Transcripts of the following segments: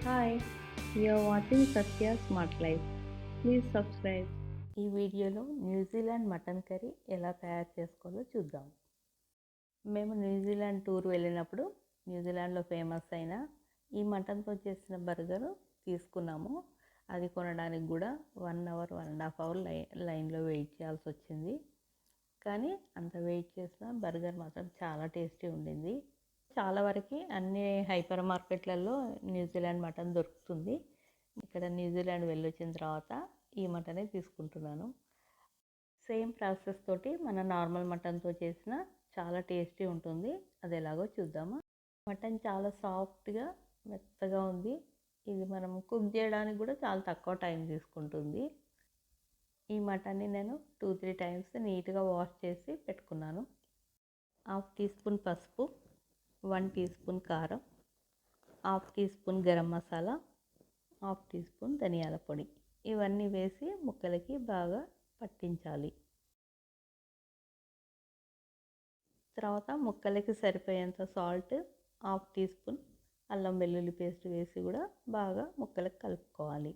Hi, you're watching Satya Smart Life. Please subscribe. ఈ వీడియోలో New Zealand mutton curry ఎలా తయారు చేసుకోవాలో చూద్దాం. మేము న్యూజిలాండ్ టూర్ వెళ్ళినప్పుడు న్యూజిలాండ్లో ఫేమస్ అయిన ఈ మటన్తో చేసిన బర్గర్ తీసుకున్నాము. అది కొనడానికి కూడా 1 అవర్ 1.5 అవర్ లైన్లో వెయిట్ చేయాల్సి వచ్చింది. కానీ అంత వెయిట్ చేసిన బర్గర్ మాత్రం చాలా టేస్టీ ఉండింది. చాలా వరకు అన్ని హైపర్ మార్కెట్లలో న్యూజిలాండ్ మటన్ దొరుకుతుంది. ఇక్కడ న్యూజిలాండ్ వెళ్ళొచ్చిన తర్వాత ఈ మటనే తీసుకుంటున్నాను. సేమ్ ప్రాసెస్ తోటి మన నార్మల్ మటన్తో చేసిన చాలా టేస్టీ ఉంటుంది. అది ఎలాగో చూద్దామా. మటన్ చాలా సాఫ్ట్గా మెత్తగా ఉంది. ఇది మనం కుక్ చేయడానికి కూడా చాలా తక్కువ టైం తీసుకుంటుంది. ఈ మటన్ని నేను 2-3 టైమ్స్ నీట్గా వాష్ చేసి పెట్టుకున్నాను. 1/2 టీ స్పూన్ పసుపు, 1 టీ స్పూన్ కారం, 1/2 teaspoon garam masala, 1/2 teaspoon ధనియాల పొడి, ఇవన్నీ వేసి ముక్కలకి బాగా పట్టించాలి. తర్వాత ముక్కలకి సరిపోయేంత సాల్ట్, 1/2 టీ స్పూన్ అల్లం వెల్లుల్లి పేస్ట్ వేసి కూడా బాగా ముక్కలకు కలుపుకోవాలి.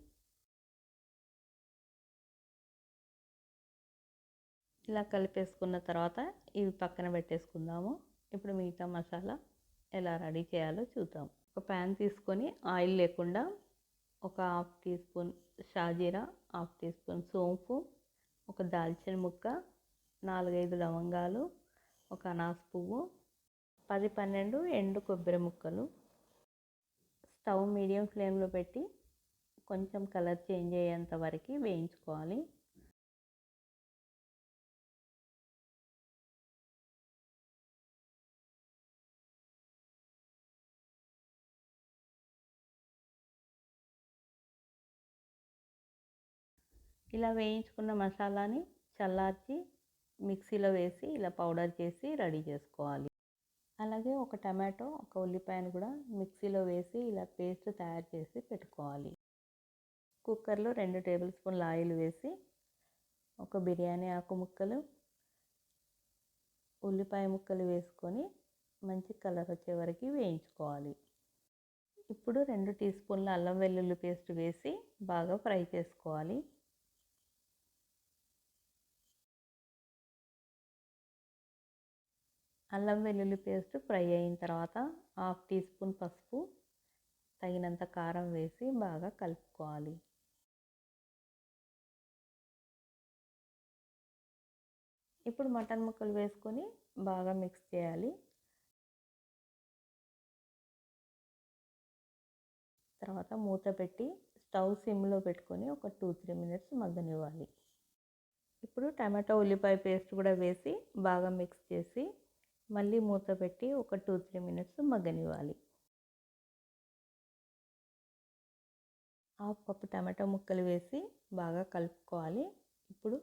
ఇలా కలిపేసుకున్న తర్వాత ఇవి పక్కన పెట్టేసుకుందాము. ఇప్పుడు మిగతా మసాలా ఎలా రెడీ చేయాలో చూద్దాం. ఒక ప్యాన్ తీసుకొని ఆయిల్ లేకుండా ఒక 1/2 టీ స్పూన్ షాజీరా, 1/2 టీ స్పూన్ సోంపు, ఒక దాల్చిన ముక్క, 4-5 లవంగాలు, ఒక అనాస పువ్వు, 10-12 ఎండు కొబ్బరి ముక్కలు. స్టవ్ మీడియం ఫ్లేమ్లో పెట్టి కొంచెం కలర్ చేంజ్ అయ్యేంత వరకు వేయించుకోవాలి. ఇలా వేయించుకున్న మసాలాని చల్లార్చి మిక్సీలో వేసి ఇలా పౌడర్ చేసి రెడీ చేసుకోవాలి. అలాగే ఒక టమాటో, ఒక ఉల్లిపాయను కూడా మిక్సీలో వేసి ఇలా పేస్ట్ తయారు చేసి పెట్టుకోవాలి. కుక్కర్లో 2 టేబుల్ స్పూన్ల ఆయిల్ వేసి ఒక బిర్యానీ ఆకు ముక్కలు, ఉల్లిపాయ ముక్కలు వేసుకొని మంచి కలర్ వచ్చే వరకు వేయించుకోవాలి. ఇప్పుడు 2 టీ స్పూన్ల అల్లం వెల్లుల్లి పేస్ట్ వేసి బాగా ఫ్రై చేసుకోవాలి. అల్లం వెల్లుల్లి పేస్ట్ ఫ్రై అయిన తర్వాత 1/2 టీ స్పూన్ పసుపు, తగినంత కారం వేసి బాగా కలుపుకోవాలి. ఇప్పుడు మటన్ ముక్కలు వేసుకొని బాగా మిక్స్ చేయాలి. తర్వాత మూత పెట్టి స్టవ్ సిమ్లో పెట్టుకొని ఒక 2-3 మినిట్స్ మగ్గనివ్వాలి. ఇప్పుడు టమాటో ఉల్లిపాయ పేస్ట్ కూడా వేసి బాగా మిక్స్ చేసి మళ్ళీ మూత పెట్టి ఒక 2-3 మినిట్స్ మగ్గనివ్వాలి. 1/2 కప్పు టమాటో ముక్కలు వేసి బాగా కలుపుకోవాలి. ఇప్పుడు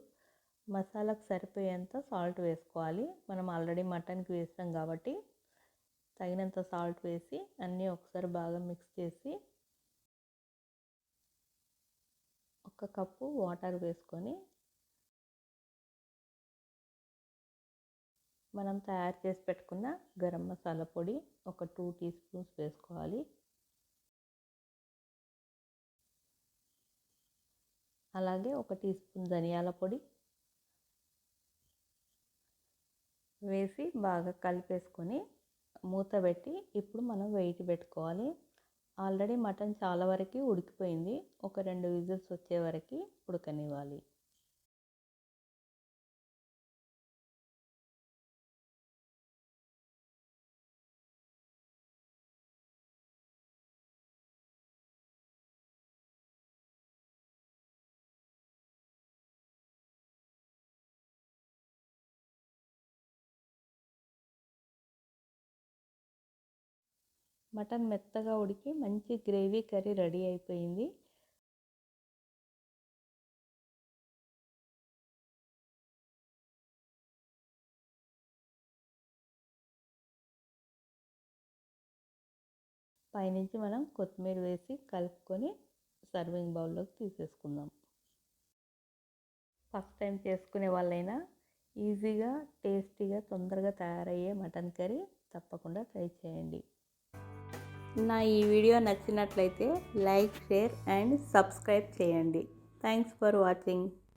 మసాలాకు సరిపోయేంత సాల్ట్ వేసుకోవాలి. మనం ఆల్రెడీ మటన్కి వేసాం కాబట్టి తగినంత సాల్ట్ వేసి అన్నీ ఒకసారి బాగా మిక్స్ చేసి 1 కప్పు వాటర్ వేసుకొని మనం తయారు చేసి పెట్టుకున్న గరం మసాలా పొడి ఒక 2 టీ స్పూన్స్ వేసుకోవాలి. అలాగే 1 టీ స్పూన్ ధనియాల పొడి వేసి బాగా కలిపేసుకొని మూత పెట్టి ఇప్పుడు మనం వెయిట్ పెట్టుకోవాలి. ఆల్రెడీ మటన్ చాలా వరకు ఉడికిపోయింది. ఒక 2 విజిల్స్ వచ్చే వరకు ఉడకనివ్వాలి. మటన్ మెత్తగా ఉడికి మంచి గ్రేవీ కర్రీ రెడీ అయిపోయింది. పైనుంచి మనం కొత్తిమీర వేసి కలుపుకొని సర్వింగ్ బౌల్లోకి తీసేసుకుందాం. ఫస్ట్ టైం చేసుకునే వాళ్ళైనా ఈజీగా, టేస్టీగా, తొందరగా తయారయ్యే మటన్ కర్రీ తప్పకుండా ట్రై చేయండి. నా ఈ వీడియో నచ్చినట్లయితే లైక్, షేర్ అండ్ సబ్స్క్రైబ్ చేయండి. Thanks for watching.